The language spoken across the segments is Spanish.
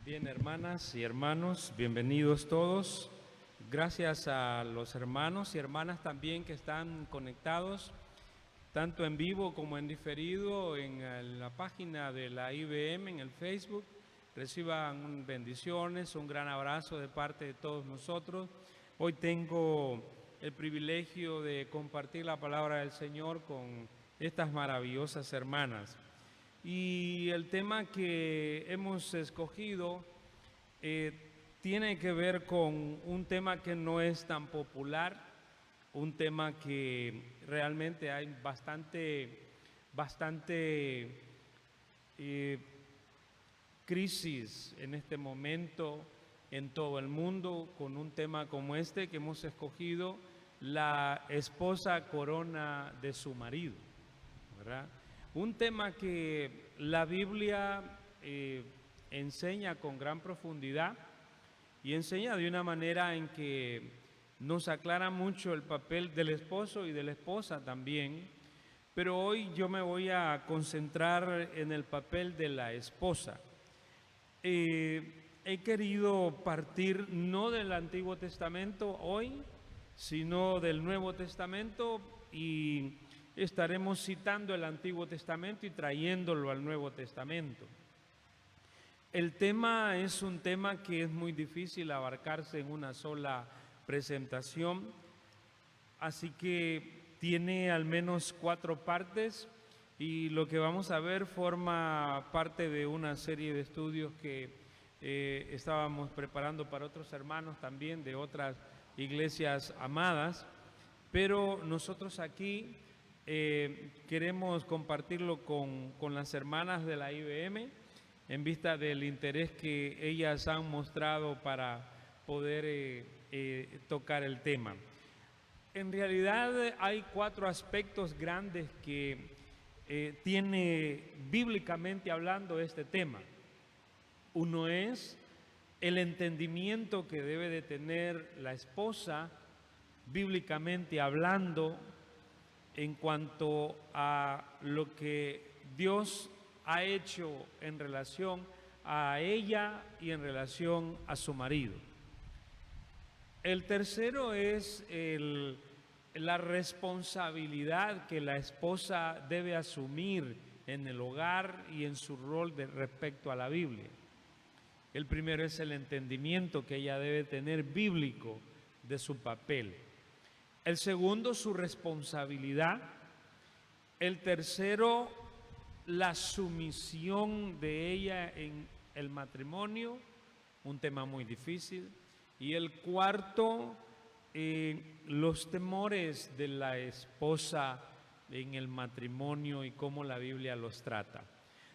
Bien, hermanas y hermanos, bienvenidos todos. Gracias a los hermanos y hermanas también que están conectados, tanto en vivo como en diferido, en la página de la IBM, en el Facebook. Reciban bendiciones, un gran abrazo de parte de todos nosotros. Hoy tengo el privilegio de compartir la palabra del Señor con estas maravillosas hermanas. Y el tema que hemos escogido tiene que ver con un tema que no es tan popular, un tema que realmente hay bastante crisis en este momento en todo el mundo con un tema como este que hemos escogido, la esposa corona de su marido, ¿verdad? Un tema que la Biblia enseña con gran profundidad y enseña de una manera en que nos aclara mucho el papel del esposo y de la esposa también, pero hoy yo me voy a concentrar en el papel de la esposa. He querido partir no del Antiguo Testamento hoy, sino del Nuevo Testamento, y estaremos citando el Antiguo Testamento y trayéndolo al Nuevo Testamento. El tema es un tema que es muy difícil abarcarse en una sola presentación, así que tiene al menos 4 partes y lo que vamos a ver forma parte de una serie de estudios que estábamos preparando para otros hermanos también de otras iglesias amadas, pero nosotros aquí queremos compartirlo con las hermanas de la IBM en vista del interés que ellas han mostrado para poder tocar el tema. En realidad hay 4 aspectos grandes que tiene bíblicamente hablando este tema. Uno es el entendimiento que debe de tener la esposa, bíblicamente hablando, en cuanto a lo que Dios ha hecho en relación a ella y en relación a su marido. El tercero es la responsabilidad que la esposa debe asumir en el hogar y en su rol respecto a la Biblia. El primero es el entendimiento que ella debe tener bíblico de su papel. El segundo, su responsabilidad. El tercero, la sumisión de ella en el matrimonio, un tema muy difícil. Y el cuarto, los temores de la esposa en el matrimonio y cómo la Biblia los trata.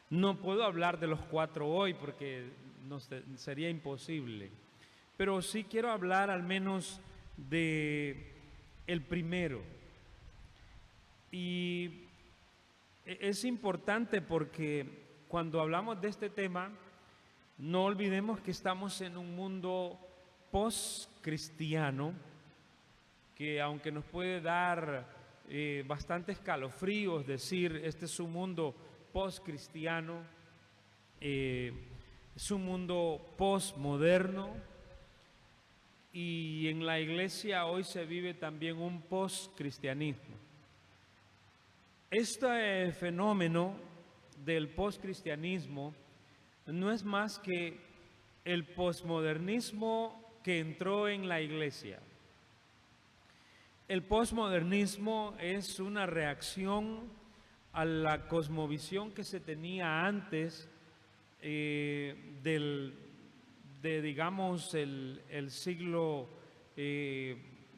No puedo hablar de los 4 hoy porque sería imposible, pero sí quiero hablar al menos de el primero. Y es importante porque cuando hablamos de este tema, no olvidemos que estamos en un mundo post-cristiano, que aunque nos puede dar bastante escalofríos decir este es un mundo post-cristiano, es un mundo post-moderno, y en la iglesia hoy se vive también un post-cristianismo. Este fenómeno del post-cristianismo no es más que el posmodernismo que entró en la iglesia. El posmodernismo es una reacción a la cosmovisión que se tenía antes digamos, el siglo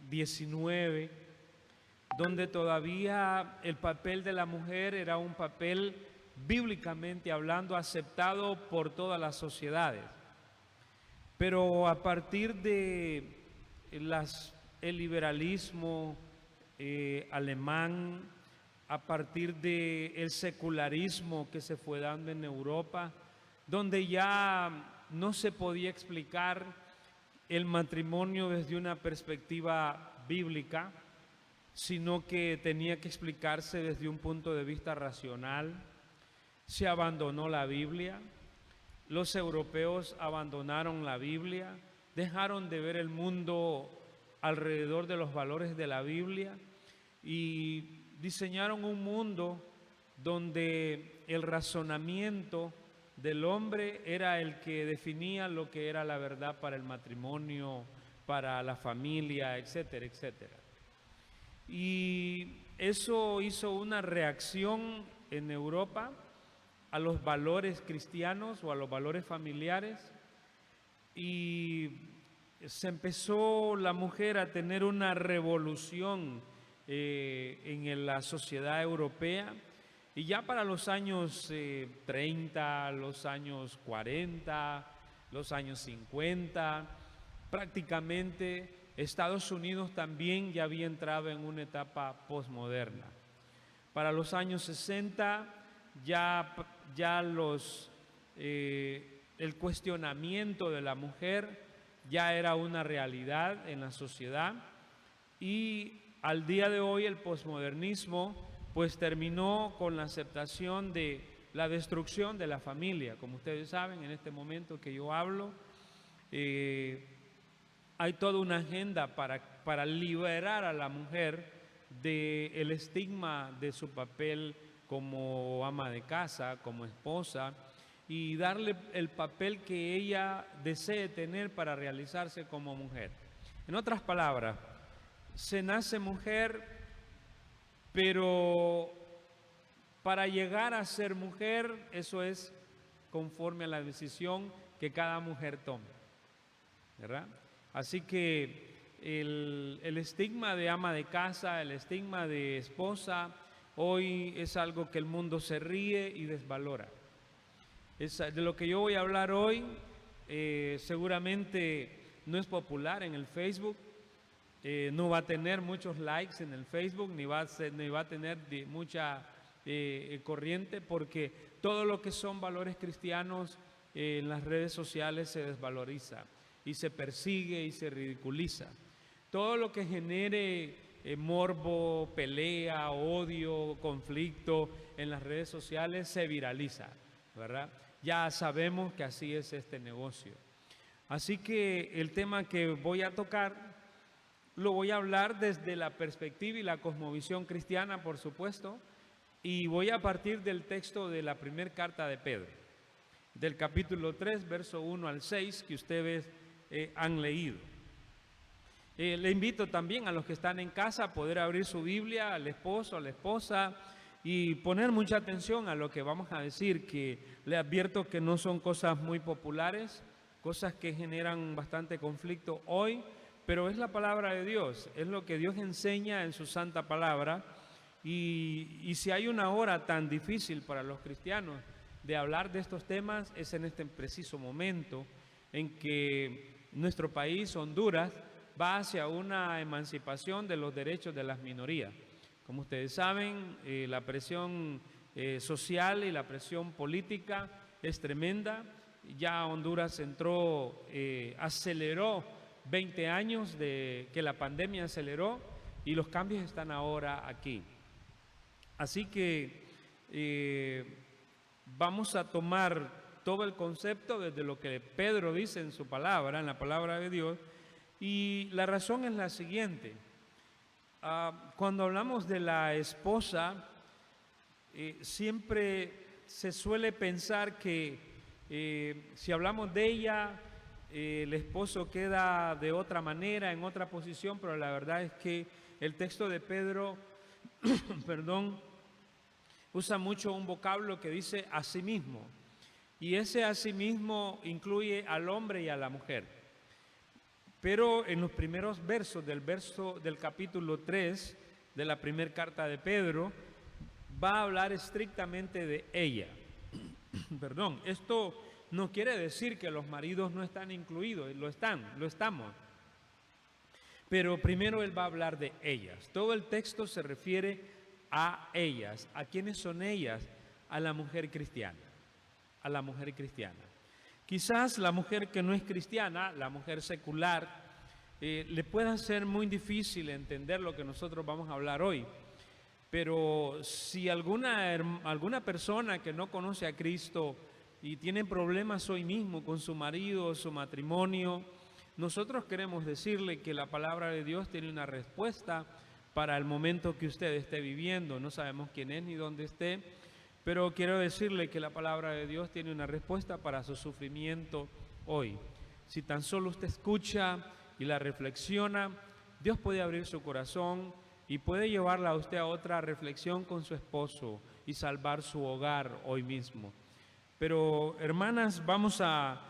XIX, donde todavía el papel de la mujer era un papel bíblicamente hablando aceptado por todas las sociedades. Pero a partir de el liberalismo alemán, a partir del secularismo que se fue dando en Europa, donde ya no se podía explicar el matrimonio desde una perspectiva bíblica, sino que tenía que explicarse desde un punto de vista racional, se abandonó la Biblia los europeos abandonaron la Biblia, dejaron de ver el mundo alrededor de los valores de la Biblia y diseñaron un mundo donde el razonamiento del hombre era el que definía lo que era la verdad para el matrimonio, para la familia, etcétera, etcétera. Y eso hizo una reacción en Europa a los valores cristianos o a los valores familiares, y se empezó la mujer a tener una revolución en la sociedad europea, y ya para los años 30, los años 40, los años 50, prácticamente Estados Unidos también ya había entrado en una etapa posmoderna. Para los años 60 ya el cuestionamiento de la mujer ya era una realidad en la sociedad, y al día de hoy el posmodernismo pues terminó con la aceptación de la destrucción de la familia. Como ustedes saben, en este momento que yo hablo, hay toda una agenda para liberar a la mujer del estigma de su papel como ama de casa, como esposa, y darle el papel que ella desee tener para realizarse como mujer. En otras palabras, se nace mujer, pero para llegar a ser mujer, eso es conforme a la decisión que cada mujer tome, ¿verdad? Así que el estigma de ama de casa, el estigma de esposa, hoy es algo que el mundo se ríe y desvalora. De lo que yo voy a hablar hoy, seguramente no es popular en el Facebook, no va a tener muchos likes en el Facebook, ni va a tener mucha corriente, porque todo lo que son valores cristianos en las redes sociales se desvaloriza y se persigue y se ridiculiza. Todo lo que genere morbo, pelea, odio, conflicto en las redes sociales se viraliza, ¿verdad? Ya sabemos que así es este negocio. Así que el tema que voy a tocar lo voy a hablar desde la perspectiva y la cosmovisión cristiana, por supuesto, y voy a partir del texto de la primera carta de Pedro, del capítulo 3, verso 1 al 6, que ustedes han leído. Le invito también a los que están en casa a poder abrir su Biblia, al esposo, a la esposa, y poner mucha atención a lo que vamos a decir, que le advierto que no son cosas muy populares, cosas que generan bastante conflicto hoy, pero es la palabra de Dios, es lo que Dios enseña en su santa palabra. Y si hay una hora tan difícil para los cristianos de hablar de estos temas, es en este preciso momento en que nuestro país, Honduras, va hacia una emancipación de los derechos de las minorías. Como ustedes saben, la presión social y la presión política es tremenda. Ya Honduras aceleró 20 años de que la pandemia aceleró, y los cambios están ahora aquí. Así que vamos a tomar todo el concepto desde lo que Pedro dice en su palabra, en la palabra de Dios, y la razón es la siguiente. Cuando hablamos de la esposa, siempre se suele pensar que si hablamos de ella, el esposo queda de otra manera, en otra posición, pero la verdad es que el texto de Pedro, perdón, usa mucho un vocablo que dice asimismo, y ese asimismo incluye al hombre y a la mujer. Pero en los primeros versos del capítulo 3 de la primera carta de Pedro, va a hablar estrictamente de ella. Perdón, esto no quiere decir que los maridos no están incluidos, lo estamos. Pero primero él va a hablar de ellas. Todo el texto se refiere a ellas. ¿A quiénes son ellas? A la mujer cristiana. A la mujer cristiana. Quizás la mujer que no es cristiana, la mujer secular, le pueda ser muy difícil entender lo que nosotros vamos a hablar hoy. Pero si alguna persona que no conoce a Cristo y tiene problemas hoy mismo con su marido, su matrimonio, nosotros queremos decirle que la palabra de Dios tiene una respuesta para el momento que usted esté viviendo. No sabemos quién es ni dónde esté, pero quiero decirle que la palabra de Dios tiene una respuesta para su sufrimiento hoy. Si tan solo usted escucha y la reflexiona, Dios puede abrir su corazón y puede llevarla a usted a otra reflexión con su esposo y salvar su hogar hoy mismo. Pero, hermanas, vamos a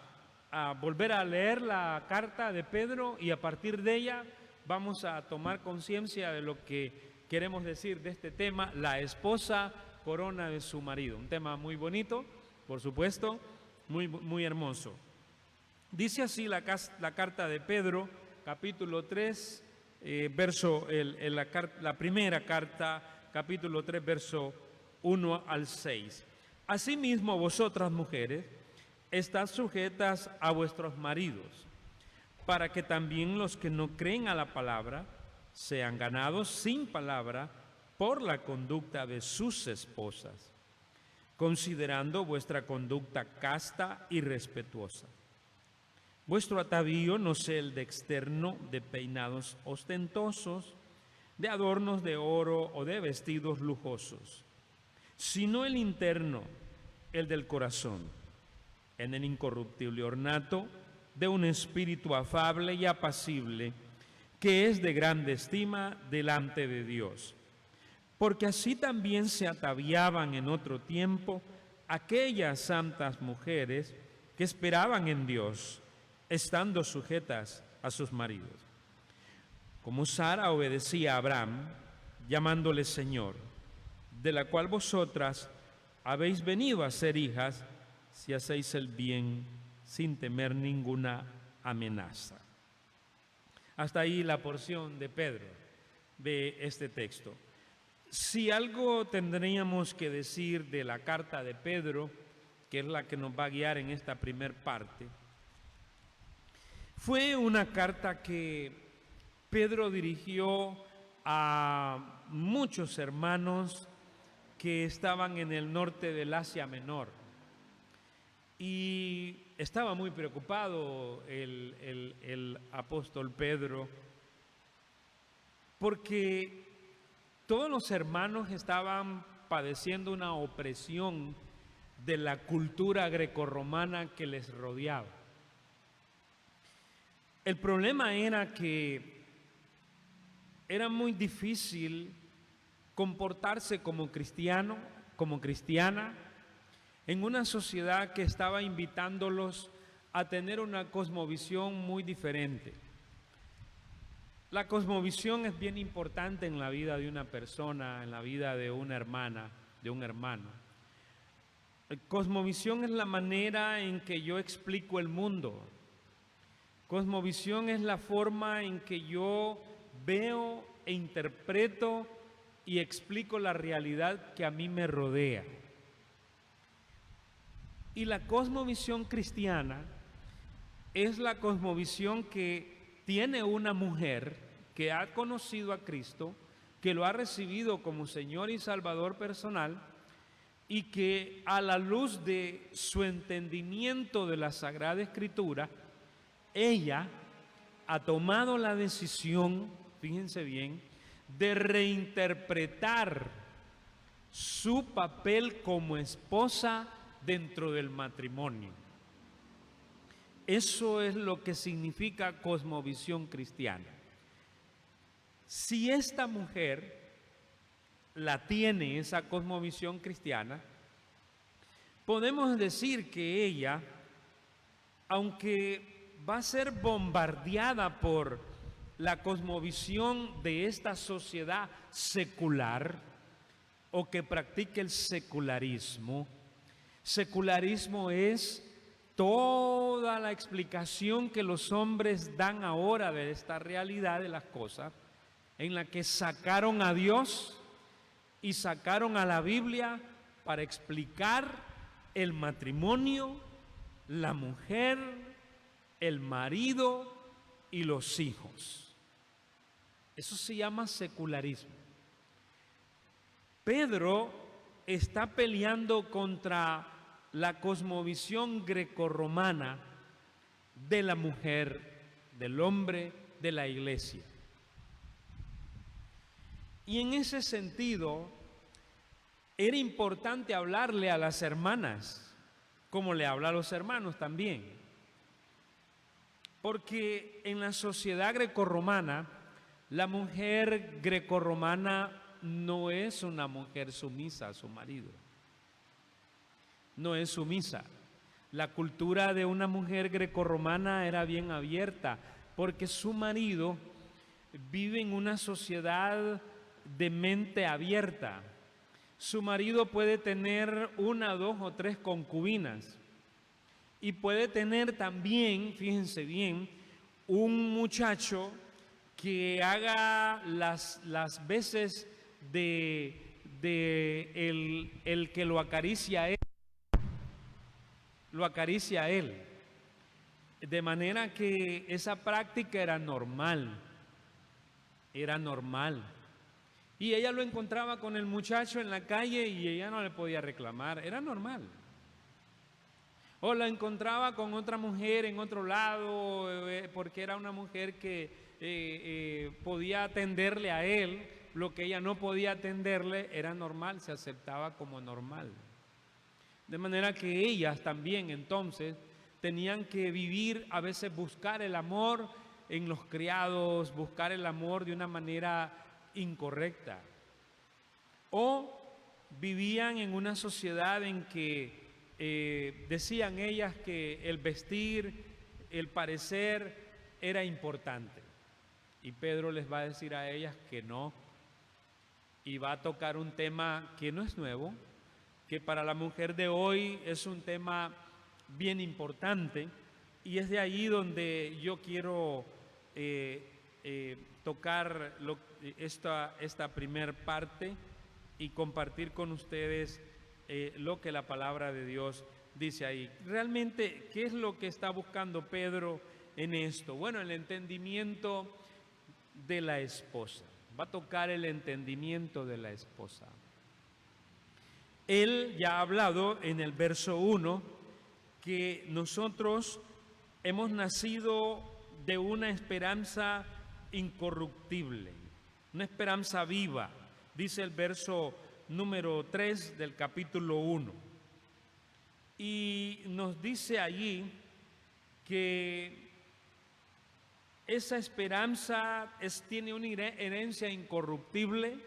volver a leer la carta de Pedro y a partir de ella vamos a tomar conciencia de lo que queremos decir de este tema, la esposa corona de su marido. Un tema muy bonito, por supuesto, muy hermoso. Dice así la carta de Pedro, capítulo 3, la primera carta, capítulo 3, verso 1 al 6. Asimismo, vosotras mujeres, estad sujetas a vuestros maridos, para que también los que no creen a la palabra sean ganados sin palabra por la conducta de sus esposas, considerando vuestra conducta casta y respetuosa. Vuestro atavío no sea el de externo, de peinados ostentosos, de adornos de oro o de vestidos lujosos, sino el interno, el del corazón, en el incorruptible ornato de un espíritu afable y apacible, que es de grande estima delante de Dios. Porque así también se ataviaban en otro tiempo aquellas santas mujeres que esperaban en Dios, estando sujetas a sus maridos. Como Sara obedecía a Abraham, llamándole Señor, de la cual vosotras habéis venido a ser hijas, si hacéis el bien sin temer ninguna amenaza. Hasta ahí la porción de Pedro de este texto. Si algo tendríamos que decir de la carta de Pedro, que es la que nos va a guiar en esta primer parte, fue una carta que Pedro dirigió a muchos hermanos que estaban en el norte del Asia Menor. Y estaba muy preocupado el apóstol Pedro, porque todos los hermanos estaban padeciendo una opresión de la cultura grecorromana que les rodeaba. El problema era que era muy difícil comportarse como cristiano, como cristiana, en una sociedad que estaba invitándolos a tener una cosmovisión muy diferente. La cosmovisión es bien importante en la vida de una persona, en la vida de una hermana, de un hermano. Cosmovisión es la manera en que yo explico el mundo. Cosmovisión es la forma en que yo veo e interpreto y explico la realidad que a mí me rodea. Y la cosmovisión cristiana es la cosmovisión que tiene una mujer que ha conocido a Cristo, que lo ha recibido como Señor y Salvador personal y que a la luz de su entendimiento de la Sagrada Escritura, ella ha tomado la decisión, fíjense bien, de reinterpretar su papel como esposa dentro del matrimonio. Eso es lo que significa cosmovisión cristiana. Si esta mujer la tiene, esa cosmovisión cristiana, podemos decir que ella, aunque va a ser bombardeada por la cosmovisión de esta sociedad secular o que practique el secularismo. Secularismo es toda la explicación que los hombres dan ahora de esta realidad de las cosas, en la que sacaron a Dios y sacaron a la Biblia para explicar el matrimonio, la mujer, el marido y los hijos. Eso se llama secularismo. Pedro está peleando contra la cosmovisión grecorromana de la mujer, del hombre, de la iglesia. Y en ese sentido, era importante hablarle a las hermanas, como le habla a los hermanos también. Porque en la sociedad grecorromana, la mujer grecorromana no es una mujer sumisa a su marido. No es sumisa. La cultura de una mujer grecorromana era bien abierta, porque su marido vive en una sociedad de mente abierta. Su marido puede tener 1, 2 o 3 concubinas y puede tener también, fíjense bien, un muchacho que haga las veces de el que lo acaricia a él. Lo acaricia a él. De manera que esa práctica era normal. Era normal. Y ella lo encontraba con el muchacho en la calle y ella no le podía reclamar. Era normal. O la encontraba con otra mujer en otro lado, porque era una mujer que podía atenderle a él. Lo que ella no podía atenderle era normal, se aceptaba como normal. De manera que ellas también entonces tenían que vivir, a veces buscar el amor en los criados, buscar el amor de una manera incorrecta. O vivían en una sociedad en que decían ellas que el vestir, el parecer era importante. Y Pedro les va a decir a ellas que no. Y va a tocar un tema que no es nuevo, que para la mujer de hoy es un tema bien importante, y es de ahí donde yo quiero tocar esta primer parte y compartir con ustedes lo que la palabra de Dios dice ahí. Realmente, ¿qué es lo que está buscando Pedro en esto? Bueno, el entendimiento de la esposa. Va a tocar el entendimiento de la esposa. Él ya ha hablado en el verso 1 que nosotros hemos nacido de una esperanza incorruptible, una esperanza viva, dice el verso número 3 del capítulo 1. Y nos dice allí que esa esperanza tiene una herencia incorruptible.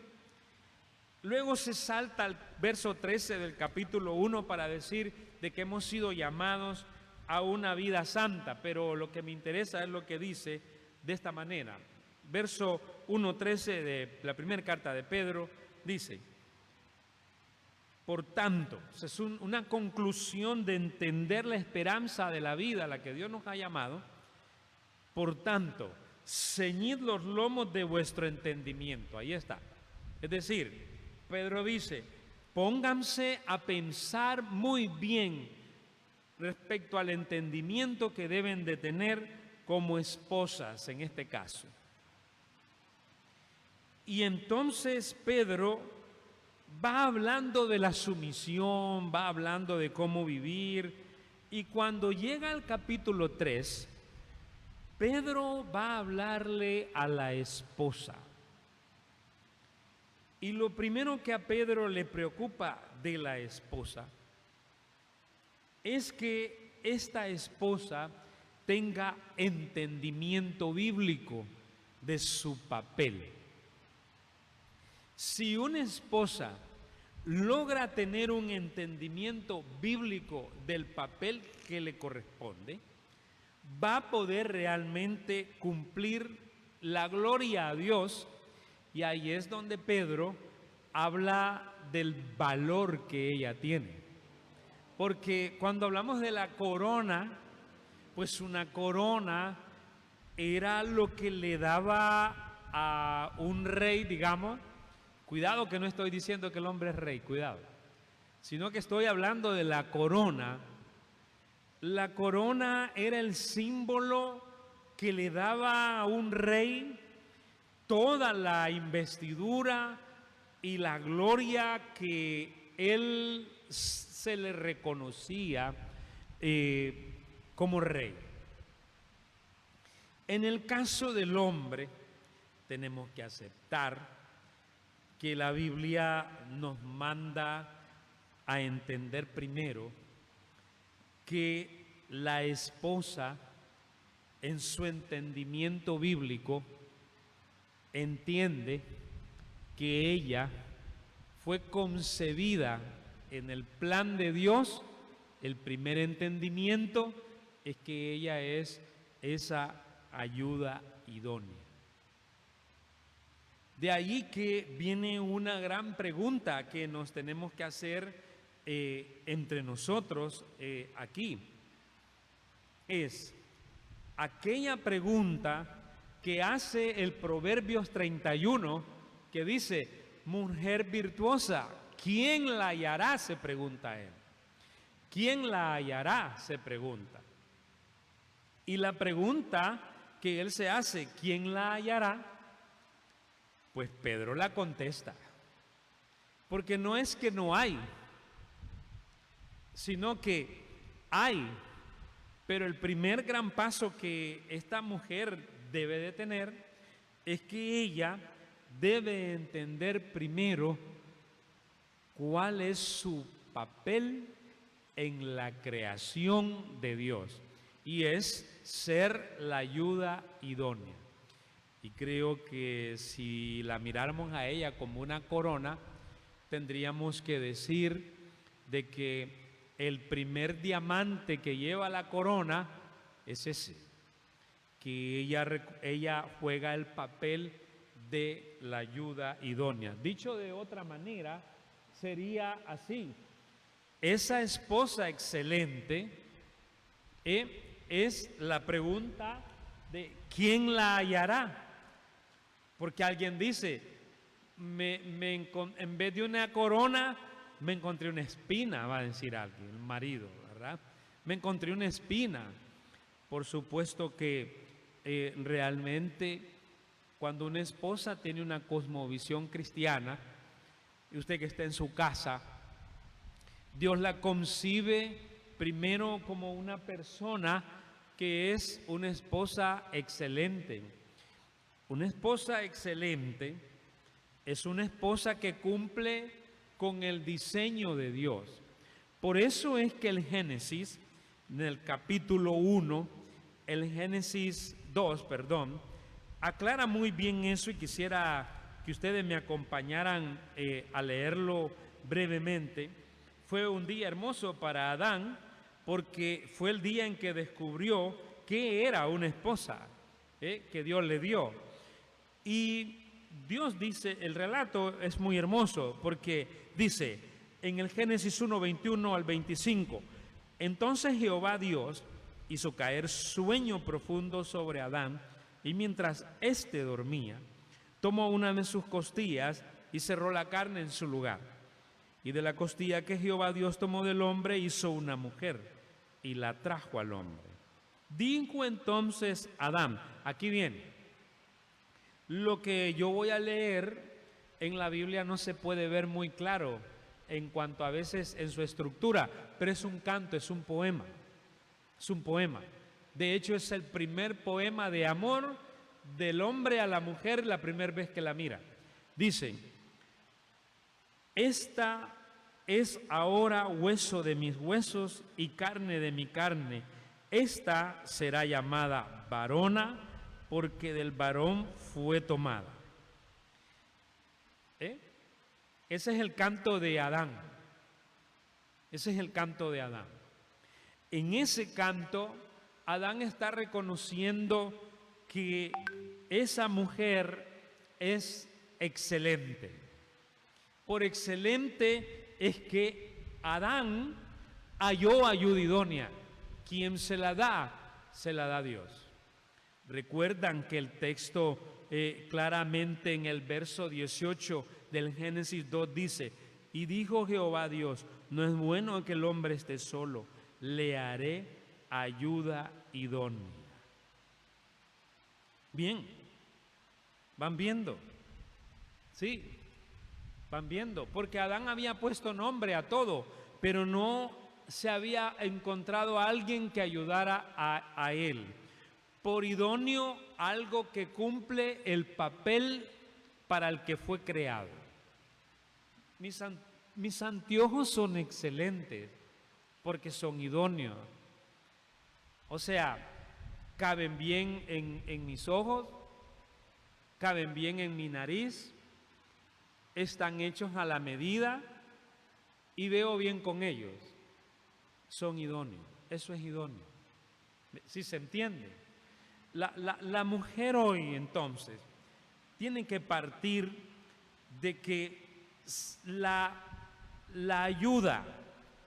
Luego se salta al verso 13 del capítulo 1 para decir de que hemos sido llamados a una vida santa, pero lo que me interesa es lo que dice de esta manera. Verso 1:13 de la primera carta de Pedro dice: por tanto, es una conclusión de entender la esperanza de la vida a la que Dios nos ha llamado. Por tanto, ceñid los lomos de vuestro entendimiento. Ahí está. Es decir, Pedro dice, pónganse a pensar muy bien respecto al entendimiento que deben de tener como esposas en este caso. Y entonces Pedro va hablando de la sumisión, va hablando de cómo vivir, y cuando llega al capítulo 3, Pedro va a hablarle a la esposa. Y lo primero que a Pedro le preocupa de la esposa es que esta esposa tenga entendimiento bíblico de su papel. Si una esposa logra tener un entendimiento bíblico del papel que le corresponde, va a poder realmente cumplir la gloria a Dios. Y ahí es donde Pedro habla del valor que ella tiene. Porque cuando hablamos de la corona, pues una corona era lo que le daba a un rey, digamos. Cuidado que no estoy diciendo que el hombre es rey, cuidado. Sino que estoy hablando de la corona. La corona era el símbolo que le daba a un rey toda la investidura y la gloria que él se le reconocía como rey. En el caso del hombre, tenemos que aceptar que la Biblia nos manda a entender primero que la esposa, en su entendimiento bíblico, entiende que ella fue concebida en el plan de Dios. El primer entendimiento es que ella es esa ayuda idónea. De ahí que viene una gran pregunta que nos tenemos que hacer entre nosotros aquí. Es aquella pregunta que hace el Proverbios 31, que dice: mujer virtuosa, ¿quién la hallará?, se pregunta él. ¿Quién la hallará?, se pregunta. Y la pregunta que él se hace, ¿quién la hallará?, pues Pedro la contesta. Porque no es que no hay, sino que hay. Pero el primer gran paso que esta mujer debe de tener es que ella debe entender primero cuál es su papel en la creación de Dios, y es ser la ayuda idónea. Y creo que si la miráramos a ella como una corona, tendríamos que decir de que el primer diamante que lleva la corona es ese, que ella juega el papel de la ayuda idónea. Dicho de otra manera, sería así: esa esposa excelente es la pregunta de ¿quién la hallará? Porque alguien dice, en vez de una corona, me encontré una espina, va a decir alguien, el marido, ¿verdad? Me encontré una espina. Por supuesto que realmente cuando una esposa tiene una cosmovisión cristiana, y usted que está en su casa, Dios la concibe primero como una persona que es una esposa excelente. Una esposa excelente es una esposa que cumple con el diseño de Dios. Por eso es que el Génesis, en el capítulo 1, el Génesis 2, aclara muy bien eso, y quisiera que ustedes me acompañaran a leerlo brevemente. Fue un día hermoso para Adán, porque fue el día en que descubrió que era una esposa que Dios le dio. Y Dios dice, el relato es muy hermoso, porque dice en el Génesis 1, 21 al 25, entonces Jehová Dios hizo caer sueño profundo sobre Adán, y mientras éste dormía, tomó una de sus costillas y cerró la carne en su lugar. Y de la costilla que Jehová Dios tomó del hombre, hizo una mujer y la trajo al hombre. Dijo entonces Adán, aquí viene, lo que yo voy a leer en la Biblia no se puede ver muy claro en cuanto a veces en su estructura, pero es un canto, es un poema. Es un poema. De hecho, es el primer poema de amor del hombre a la mujer la primera vez que la mira. Dice: esta es ahora hueso de mis huesos y carne de mi carne. Esta será llamada varona, porque del varón fue tomada. Ese es el canto de Adán. Ese es el canto de Adán. En ese canto, Adán está reconociendo que esa mujer es excelente. Por excelente es que Adán halló ayuda idónea. Quien se la da Dios. Recuerdan que el texto claramente en el verso 18 del Génesis 2 dice: y dijo Jehová Dios, no es bueno que el hombre esté solo, le haré ayuda idónea. Bien, ¿van viendo? Sí, van viendo, porque Adán había puesto nombre a todo, pero no se había encontrado a alguien que ayudara a él. Por idóneo, algo que cumple el papel para el que fue creado. Mis anteojos son excelentes porque son idóneos. O sea, caben bien en mis ojos, caben bien en mi nariz, están hechos a la medida y veo bien con ellos. Son idóneos, eso es idóneo. ¿Sí se entiende? La mujer hoy entonces tiene que partir de que la ayuda,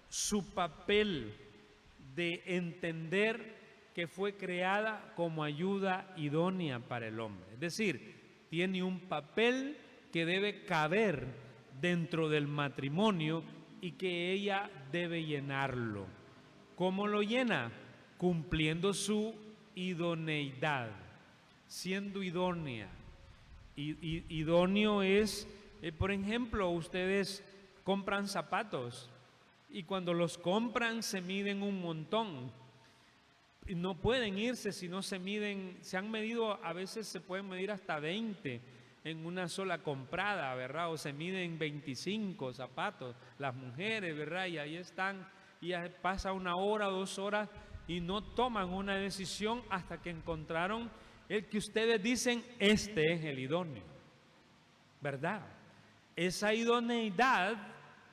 su papel de entender que fue creada como ayuda idónea para el hombre. Es decir, tiene un papel que debe caber dentro del matrimonio y que ella debe llenarlo. ¿Cómo lo llena? Cumpliendo su idoneidad, siendo idónea. Idóneo es, por ejemplo, ustedes compran zapatos y cuando los compran se miden un montón. No pueden irse si no se miden, se han medido, a veces se pueden medir hasta 20 en una sola comprada, ¿verdad? O se miden 25 zapatos, las mujeres, ¿verdad? Y ahí están, y pasa 1 hora o 2 horas y no toman una decisión hasta que encontraron el que ustedes dicen, este es el idóneo, ¿verdad? Esa idoneidad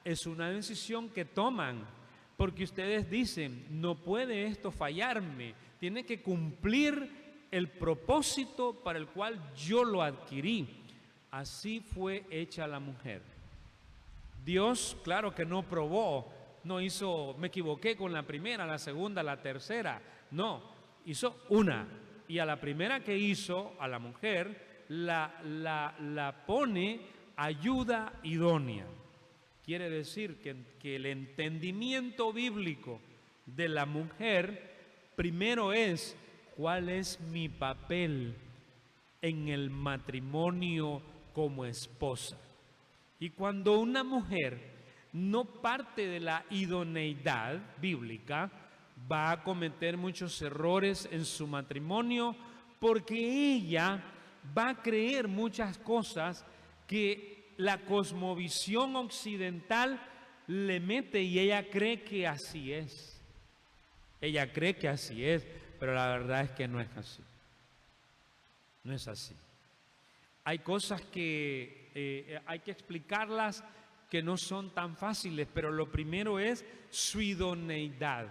es una decisión que toman, porque ustedes dicen, no puede esto fallarme, tiene que cumplir el propósito para el cual yo lo adquirí. Así fue hecha la mujer. Dios, claro que no probó, no hizo, me equivoqué con la primera, la segunda, la tercera, no, hizo una. Y a la primera que hizo, a la mujer, la pone ayuda idónea. Quiere decir que el entendimiento bíblico de la mujer primero es cuál es mi papel en el matrimonio como esposa. Y cuando una mujer no parte de la idoneidad bíblica, va a cometer muchos errores en su matrimonio porque ella va a creer muchas cosas que la cosmovisión occidental le mete y ella cree que así es. Ella cree que así es, pero la verdad es que no es así. No es así. Hay cosas que hay que explicarlas que no son tan fáciles, pero lo primero es su idoneidad.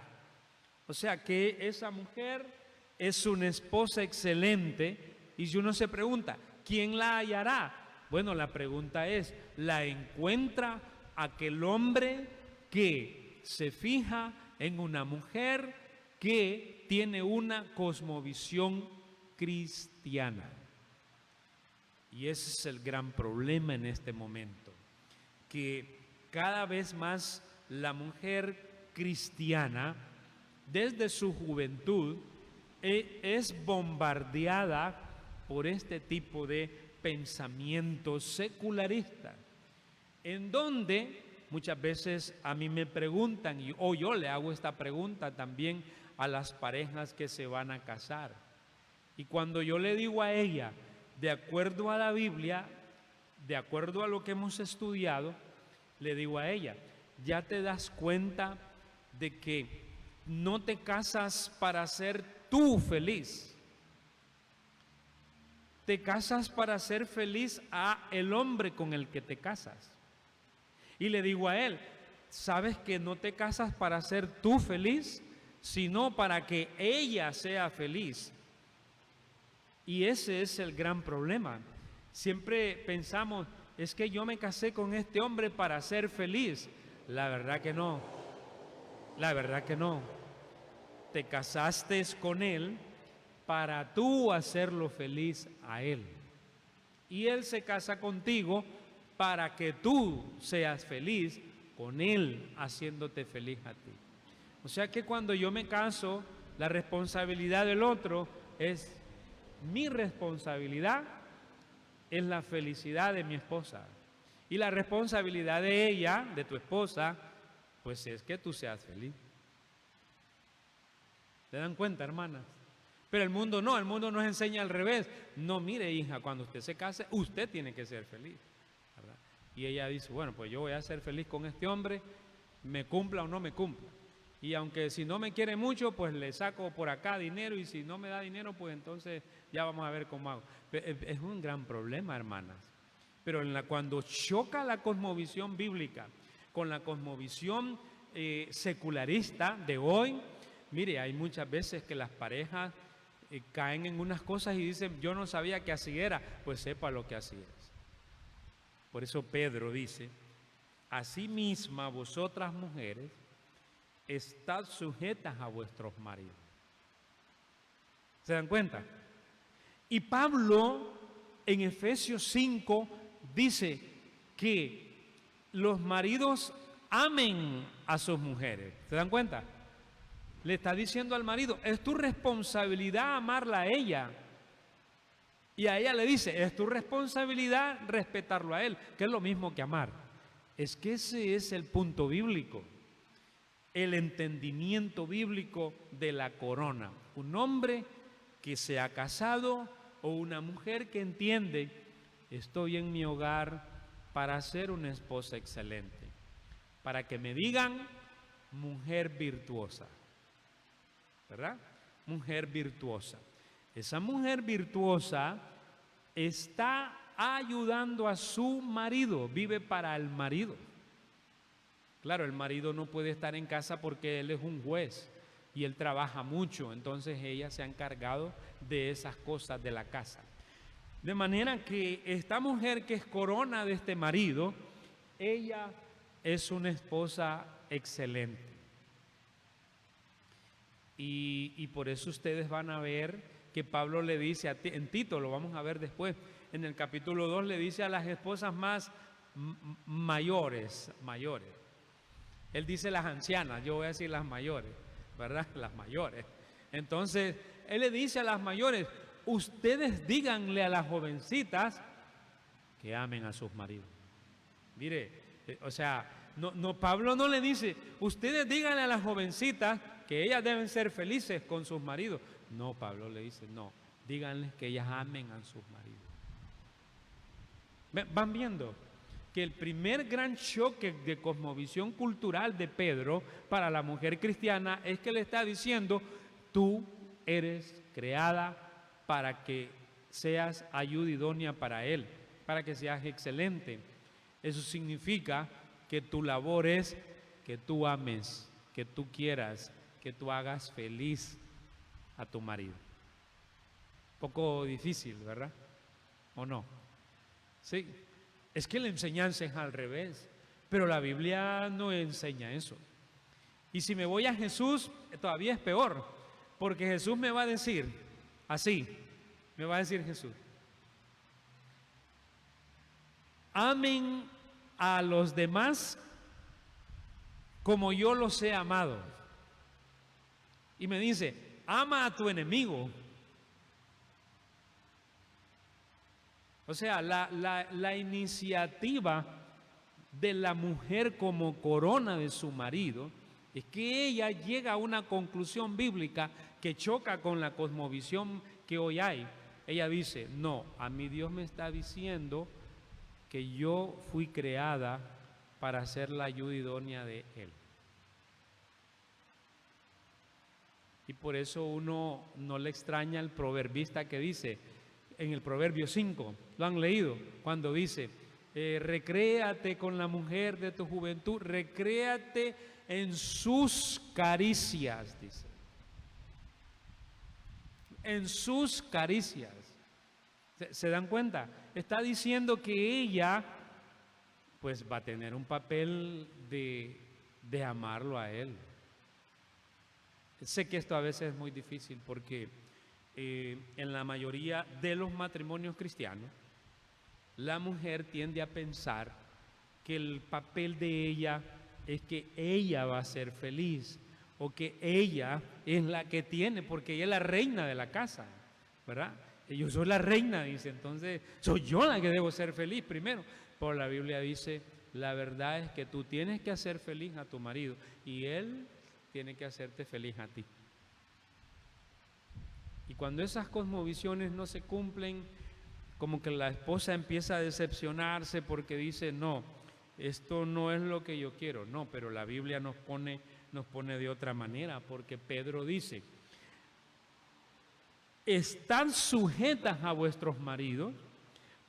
O sea que esa mujer es una esposa excelente y si uno se pregunta, ¿quién la hallará? Bueno, la pregunta es, ¿la encuentra aquel hombre que se fija en una mujer que tiene una cosmovisión cristiana? Y ese es el gran problema en este momento, que cada vez más la mujer cristiana, desde su juventud, es bombardeada por este tipo de pensamiento secularista, en donde muchas veces a mí me preguntan, o yo le hago esta pregunta también a las parejas que se van a casar. Y cuando yo le digo a ella, de acuerdo a la Biblia, de acuerdo a lo que hemos estudiado, le digo a ella, ¿ya te das cuenta de que no te casas para ser tú feliz? Te casas para ser feliz a el hombre con el que te casas. Y le digo a él, ¿sabes que no te casas para ser tú feliz, sino para que ella sea feliz? Y ese es el gran problema. Siempre pensamos, es que yo me casé con este hombre para ser feliz. La verdad que no. La verdad que no. Te casaste con él para tú hacerlo feliz a él. Y él se casa contigo para que tú seas feliz con él, haciéndote feliz a ti. O sea que cuando yo me caso, la responsabilidad del otro es mi responsabilidad, es la felicidad de mi esposa. Y la responsabilidad de ella, de tu esposa, pues es que tú seas feliz. ¿Se dan cuenta, hermanas? Pero el mundo no, el mundo nos enseña al revés. No, mire, hija, cuando usted se case, usted tiene que ser feliz, ¿verdad? Y ella dice, bueno, pues yo voy a ser feliz con este hombre, me cumpla o no me cumpla. Y aunque si no me quiere mucho, pues le saco por acá dinero, y si no me da dinero, pues entonces ya vamos a ver cómo hago. Es un gran problema, hermanas. Pero cuando choca la cosmovisión bíblica con la cosmovisión secularista de hoy, mire, hay muchas veces que las parejas caen en unas cosas y dicen, yo no sabía que así era. Pues sepa lo que así es. Por eso Pedro dice, asimismo vosotras mujeres, estad sujetas a vuestros maridos. ¿Se dan cuenta? Y Pablo en Efesios 5 dice que los maridos amen a sus mujeres. ¿Se dan cuenta? Le está diciendo al marido, es tu responsabilidad amarla a ella. Y a ella le dice, es tu responsabilidad respetarlo a él, que es lo mismo que amar. Es que ese es el punto bíblico, el entendimiento bíblico de la corona. Un hombre que se ha casado o una mujer que entiende, estoy en mi hogar para ser una esposa excelente, para que me digan mujer virtuosa, ¿verdad? Mujer virtuosa. Esa mujer virtuosa está ayudando a su marido, vive para el marido. Claro, el marido no puede estar en casa porque él es un juez y él trabaja mucho, entonces ella se ha encargado de esas cosas de la casa. De manera que esta mujer que es corona de este marido, ella es una esposa excelente. Y por eso ustedes van a ver que Pablo le dice en Tito, lo vamos a ver después, en el capítulo 2 le dice a las esposas más mayores. Él dice las ancianas, yo voy a decir las mayores, ¿verdad? Las mayores. Entonces, él le dice a las mayores, ustedes díganle a las jovencitas que amen a sus maridos. Mire, o sea, Pablo no le dice, ustedes díganle a las jovencitas que ellas deben ser felices con sus maridos. No, Pablo le dice, no, díganles que ellas amen a sus maridos. ¿Van viendo? Que el primer gran choque de cosmovisión cultural de Pedro para la mujer cristiana es que le está diciendo, tú eres creada para que seas ayuda idónea para él, para que seas excelente. Eso significa que tu labor es que tú ames, que tú quieras, que tú hagas feliz a tu marido. Poco difícil, ¿verdad? ¿O no? Sí, es que la enseñanza es al revés, pero la Biblia no enseña eso. Y si me voy a Jesús, todavía es peor, porque Jesús me va a decir, así, me va a decir Jesús, amen a los demás como yo los he amado. Y me dice, ama a tu enemigo. O sea, la iniciativa de la mujer como corona de su marido es que ella llega a una conclusión bíblica que choca con la cosmovisión que hoy hay. Ella dice, no, a mí Dios me está diciendo que yo fui creada para ser la ayuda idónea de Él. Y por eso uno no le extraña el proverbista que dice en el Proverbio 5, lo han leído, cuando dice, recréate con la mujer de tu juventud, recréate en sus caricias, dice. En sus caricias. ¿Se dan cuenta? Está diciendo que ella pues va a tener un papel de amarlo a él. Sé que esto a veces es muy difícil porque en la mayoría de los matrimonios cristianos, la mujer tiende a pensar que el papel de ella es que ella va a ser feliz o que ella es la que tiene, porque ella es la reina de la casa, ¿verdad? Yo soy la reina, dice, entonces soy yo la que debo ser feliz primero. Pero la Biblia dice, La verdad es que tú tienes que hacer feliz a tu marido y él tiene que hacerte feliz a ti. Y cuando esas cosmovisiones no se cumplen, como que la esposa empieza a decepcionarse porque dice, no, esto no es lo que yo quiero. No, pero la Biblia nos pone de otra manera, porque Pedro dice, estad sujetas a vuestros maridos,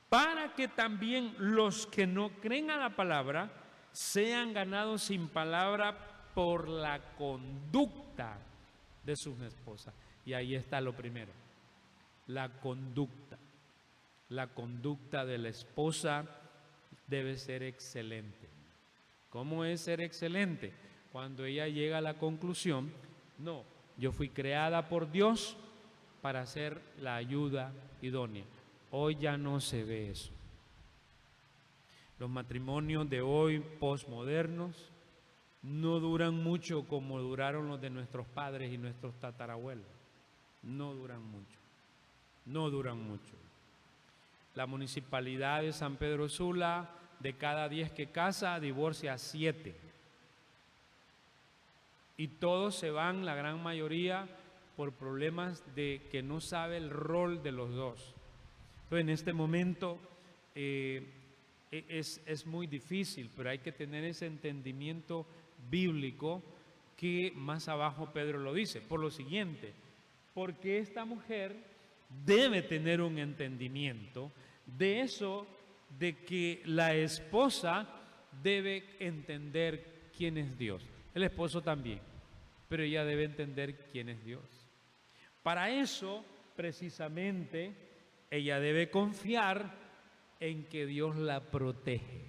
para que también los que no creen a la palabra sean ganados sin palabra por la conducta de sus esposas. Y ahí está lo primero, la conducta. La conducta de la esposa debe ser excelente. ¿Cómo es ser excelente? Cuando ella llega a la conclusión, no, yo fui creada por Dios para ser la ayuda idónea. Hoy ya no se ve eso. Los matrimonios de hoy, posmodernos, no duran mucho como duraron los de nuestros padres y nuestros tatarabuelos. No duran mucho. No duran mucho. La municipalidad de San Pedro Sula, de cada 10 que casa, divorcia a 7. Y todos se van, la gran mayoría, por problemas de que no sabe el rol de los dos. Entonces, en este momento es muy difícil, pero hay que tener ese entendimiento bíblico que más abajo Pedro lo dice. Por lo siguiente, porque esta mujer debe tener un entendimiento de eso, de que la esposa debe entender quién es Dios. El esposo también, pero ella debe entender quién es Dios. Para eso, precisamente, ella debe confiar en que Dios la protege.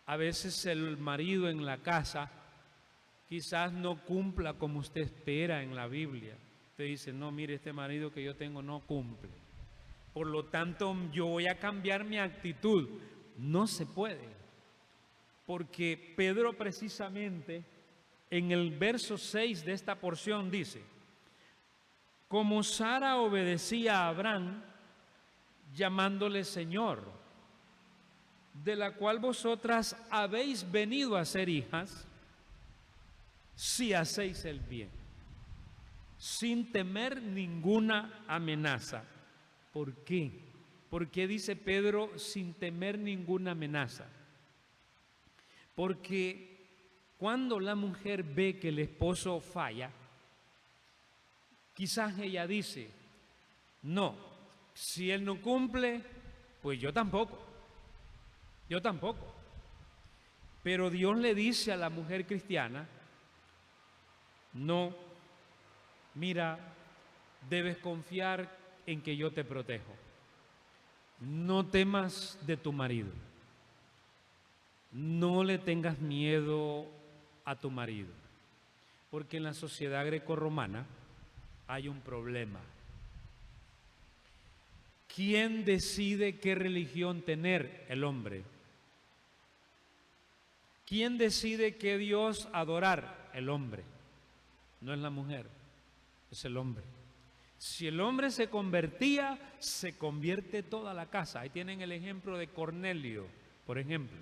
A veces el marido en la casa quizás no cumpla como usted espera en la Biblia. Usted dice, no, mire, este marido que yo tengo no cumple. Por lo tanto, yo voy a cambiar mi actitud. No se puede. Porque Pedro precisamente en el verso 6 de esta porción dice, como Sara obedecía a Abraham, llamándole Señor, de la cual vosotras habéis venido a ser hijas, si hacéis el bien, sin temer ninguna amenaza. ¿Por qué? ¿Por qué dice Pedro sin temer ninguna amenaza? Porque cuando la mujer ve que el esposo falla, quizás ella dice, no, si él no cumple, pues yo tampoco. Pero Dios le dice a la mujer cristiana, no, mira, debes confiar en que yo te protejo. No temas de tu marido. No le tengas miedo a tu marido. Porque en la sociedad grecorromana hay un problema. ¿Quién decide qué religión tener? El hombre. ¿Quién decide qué Dios adorar? El hombre. No es la mujer, es el hombre. Si el hombre se convertía, se convierte toda la casa. Ahí tienen el ejemplo de Cornelio, por ejemplo.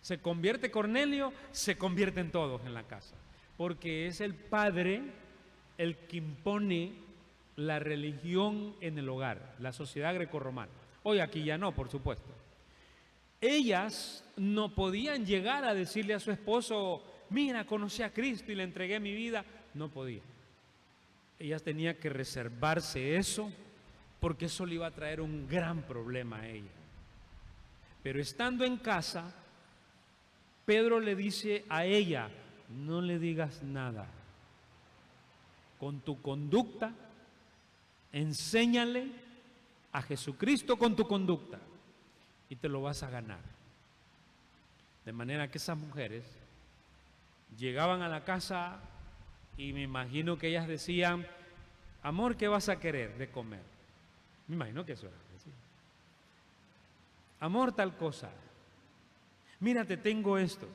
Se convierte Cornelio, se convierten todos en la casa. Porque es el padre el que impone la religión en el hogar, la sociedad grecorromana. Hoy aquí ya no, por supuesto. Ellas no podían llegar a decirle a su esposo, mira, conocí a Cristo y le entregué mi vida. No podía. Ellas tenían que reservarse eso, porque eso le iba a traer un gran problema a ella. Pero estando en casa, Pedro le dice a ella, no le digas nada. Con tu conducta, enséñale a Jesucristo con tu conducta y te lo vas a ganar. De manera que esas mujeres llegaban a la casa y me imagino que ellas decían, amor, ¿qué vas a querer de comer? Me imagino que eso era. ¿Sí? Amor, tal cosa. Mira, te tengo esto.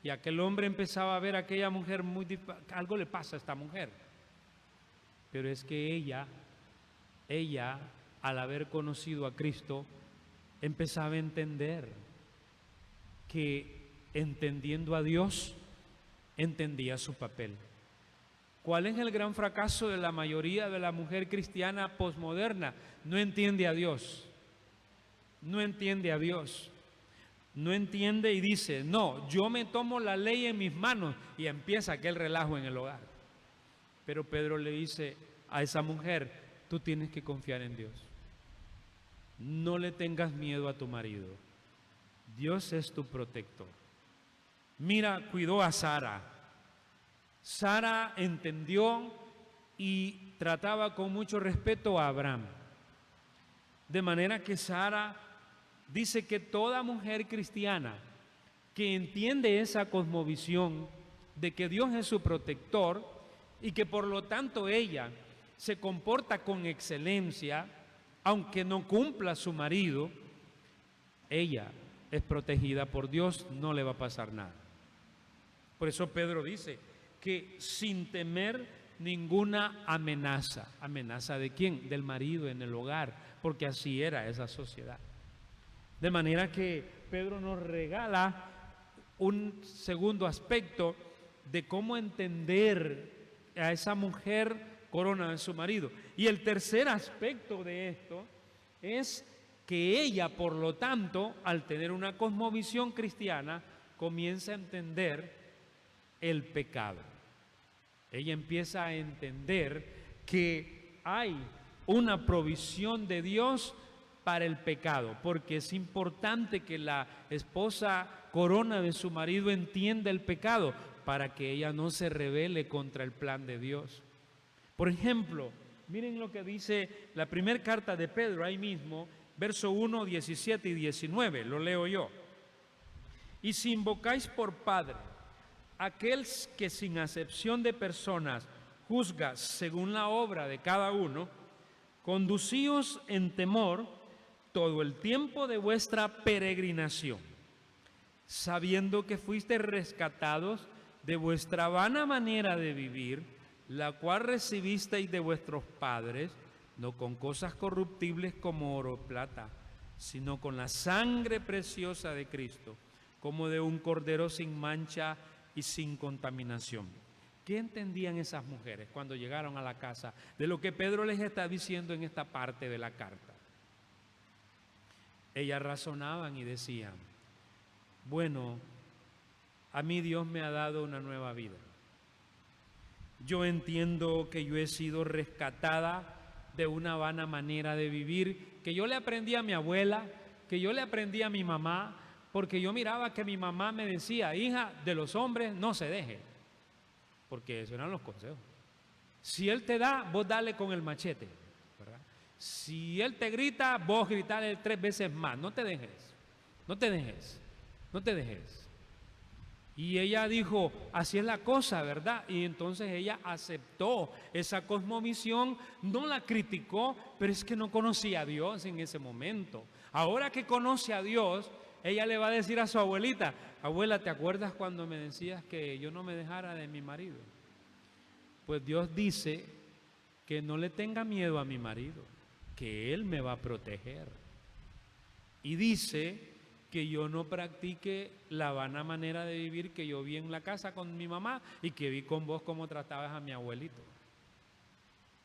Y aquel hombre empezaba a ver a aquella mujer algo le pasa a esta mujer. Pero es que ella, al haber conocido a Cristo, empezaba a entender que entendiendo a Dios, entendía su papel. ¿Cuál es el gran fracaso de la mayoría de la mujer cristiana posmoderna? No entiende a Dios. No entiende a Dios. No entiende y dice, no, yo me tomo la ley en mis manos, y empieza aquel relajo en el hogar. Pero Pedro le dice a esa mujer, tú tienes que confiar en Dios. No le tengas miedo a tu marido. Dios es tu protector. Mira, cuidó a Sara. Sara entendió y trataba con mucho respeto a Abraham. De manera que Sara dice que toda mujer cristiana que entiende esa cosmovisión de que Dios es su protector y que por lo tanto ella se comporta con excelencia, aunque no cumpla su marido, ella es protegida por Dios, no le va a pasar nada. Por eso Pedro dice que sin temer ninguna amenaza. ¿Amenaza de quién? Del marido en el hogar, porque así era esa sociedad. De manera que Pedro nos regala un segundo aspecto de cómo entender a esa mujer corona de su marido. Y el tercer aspecto de esto es que ella, por lo tanto, al tener una cosmovisión cristiana, comienza a entender el pecado. Ella empieza a entender que hay una provisión de Dios para el pecado, porque es importante que la esposa corona de su marido entienda el pecado para que ella no se rebele contra el plan de Dios. Por ejemplo, miren lo que dice la primera carta de Pedro, ahí mismo, verso 1, 17 y 19, lo leo yo. Y si invocáis por Padre aquel que sin acepción de personas juzga según la obra de cada uno, conducíos en temor todo el tiempo de vuestra peregrinación, sabiendo que fuisteis rescatados de vuestra vana manera de vivir, la cual recibisteis de vuestros padres, no con cosas corruptibles como oro o plata, sino con la sangre preciosa de Cristo, como de un cordero sin mancha y sin contaminación. ¿Qué entendían esas mujeres cuando llegaron a la casa de lo que Pedro les está diciendo en esta parte de la carta? Ellas razonaban y decían, bueno, a mí Dios me ha dado una nueva vida. Yo entiendo que yo he sido rescatada de una vana manera de vivir, que yo le aprendí a mi abuela, que yo le aprendí a mi mamá, porque yo miraba que mi mamá me decía, hija, de los hombres no se deje, porque esos eran los consejos. Si él te da, vos dale con el machete, ¿verdad? Si él te grita, vos gritale 3 veces más, no te dejes, no te dejes, no te dejes. Y ella dijo, así es la cosa, ¿verdad? Y entonces ella aceptó esa cosmovisión, no la criticó, pero es que no conocía a Dios en ese momento. Ahora que conoce a Dios, ella le va a decir a su abuelita, abuela, ¿te acuerdas cuando me decías que yo no me dejara de mi marido? Pues Dios dice que no le tenga miedo a mi marido, que Él me va a proteger. Y dice que yo no practique la vana manera de vivir que yo vi en la casa con mi mamá y que vi con vos cómo tratabas a mi abuelito.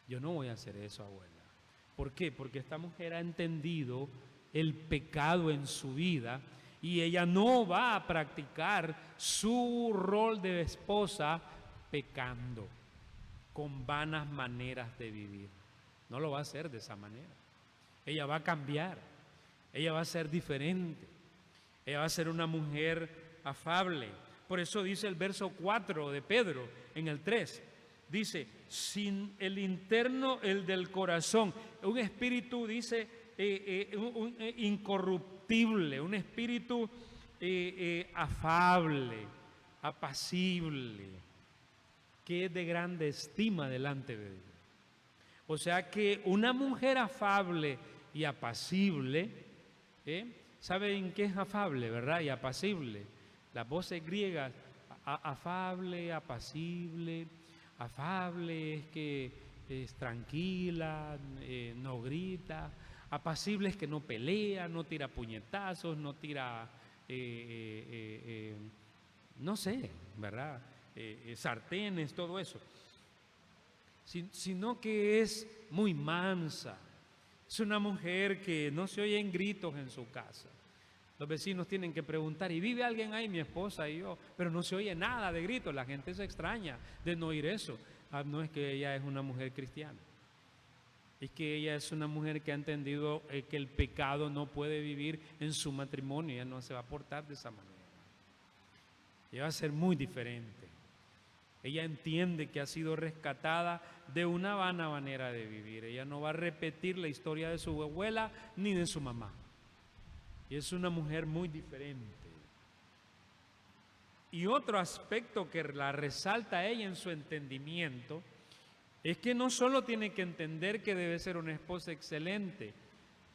Yo no voy a hacer eso, abuela. ¿Por qué? Porque esta mujer ha entendido el pecado en su vida y ella no va a practicar su rol de esposa pecando con vanas maneras de vivir. No lo va a hacer de esa manera. Ella va a cambiar, ella va a ser diferente, ella va a ser una mujer afable. Por eso dice el verso 4 de Pedro en el 3, dice, sin el interno, el del corazón, un espíritu, dice, incorruptible, un espíritu afable, apacible, que es de grande estima delante de Dios. O sea que una mujer afable y apacible, ¿saben qué es afable, verdad? Y apacible. Las voces griegas, afable, apacible. Afable es que es tranquila, no grita. Apacible es que no pelea, no tira puñetazos, no tira no sé, ¿verdad? Sartenes, todo eso. Sino que es muy mansa. Es una mujer que no se oyen gritos en su casa. Los vecinos tienen que preguntar, ¿y vive alguien ahí? Mi esposa y yo. Pero no se oye nada de gritos. La gente se extraña de no oír eso. Ah, no, es que ella es una mujer cristiana. Es que ella es una mujer que ha entendido que el pecado no puede vivir en su matrimonio. Ella no se va a portar de esa manera. Ella va a ser muy diferente. Ella entiende que ha sido rescatada de una vana manera de vivir. Ella no va a repetir la historia de su abuela ni de su mamá. Y es una mujer muy diferente. Y otro aspecto que la resalta a ella en su entendimiento es que no solo tiene que entender que debe ser una esposa excelente,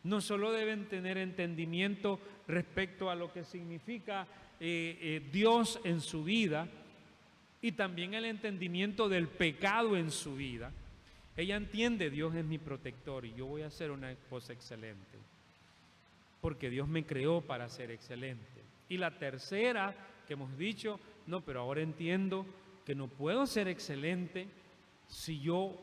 no solo deben tener entendimiento respecto a lo que significa Dios en su vida, y también el entendimiento del pecado en su vida. Ella entiende, Dios es mi protector y yo voy a ser una esposa excelente, porque Dios me creó para ser excelente. Y la tercera que hemos dicho, no, pero ahora entiendo que no puedo ser excelente si yo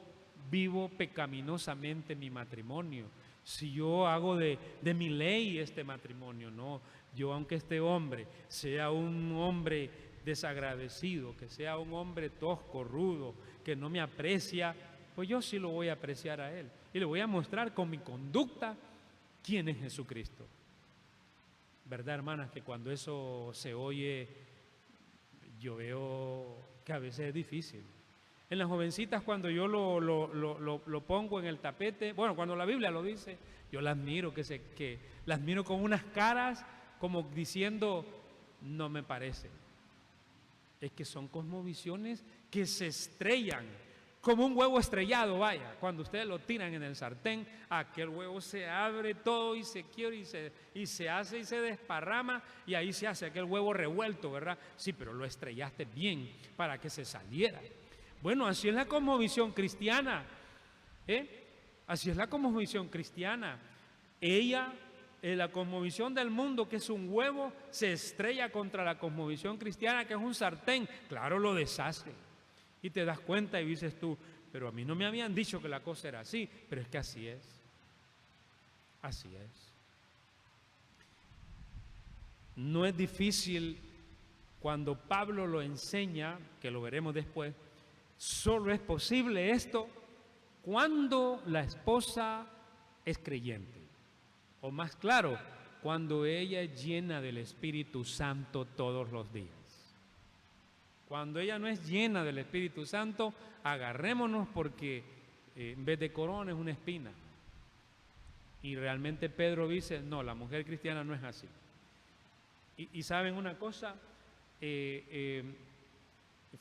vivo pecaminosamente mi matrimonio, si yo hago de mi ley este matrimonio. No, yo, aunque este hombre sea un hombre desagradecido, que sea un hombre tosco, rudo, que no me aprecia, pues yo sí lo voy a apreciar a él y le voy a mostrar con mi conducta quién es Jesucristo. ¿Verdad, hermanas? Que cuando eso se oye, yo veo que a veces es difícil. En las jovencitas, cuando yo lo pongo en el tapete, bueno, cuando la Biblia lo dice, yo las miro, que las miro con unas caras como diciendo, no me parece. Es que son cosmovisiones que se estrellan, como un huevo estrellado, vaya. Cuando ustedes lo tiran en el sartén, aquel huevo se abre todo y se quiebra y se hace y se desparrama, y ahí se hace aquel huevo revuelto, ¿verdad? Sí, pero lo estrellaste bien para que se saliera. Bueno, así es la cosmovisión cristiana, así es la cosmovisión cristiana. Ella, la cosmovisión del mundo, que es un huevo, se estrella contra la cosmovisión cristiana, que es un sartén. Claro, lo deshace. Y te das cuenta y dices tú, pero a mí no me habían dicho que la cosa era así, pero es que así es. Así es. No es difícil cuando Pablo lo enseña, que lo veremos después. Solo es posible esto cuando la esposa es creyente. O más claro, cuando ella es llena del Espíritu Santo todos los días. Cuando ella no es llena del Espíritu Santo, agarrémonos, porque en vez de corona es una espina. Y realmente Pedro dice, no, la mujer cristiana no es así. Y ¿saben una cosa?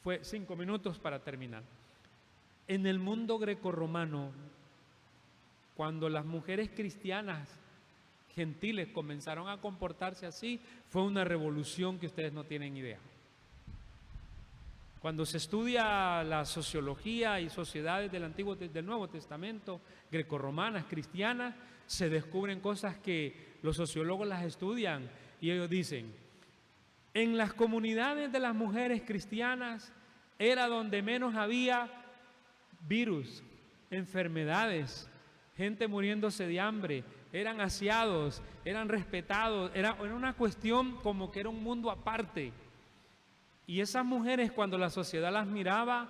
Fue 5 minutos para terminar. En el mundo grecorromano, cuando las mujeres cristianas gentiles comenzaron a comportarse así, fue una revolución que ustedes no tienen idea. Cuando se estudia la sociología y sociedades del Nuevo Testamento, grecorromanas, cristianas, se descubren cosas que los sociólogos las estudian y ellos dicen, en las comunidades de las mujeres cristianas era donde menos había virus, enfermedades, gente muriéndose de hambre, eran aseados, eran respetados, era una cuestión como que era un mundo aparte. Y esas mujeres, cuando la sociedad las miraba,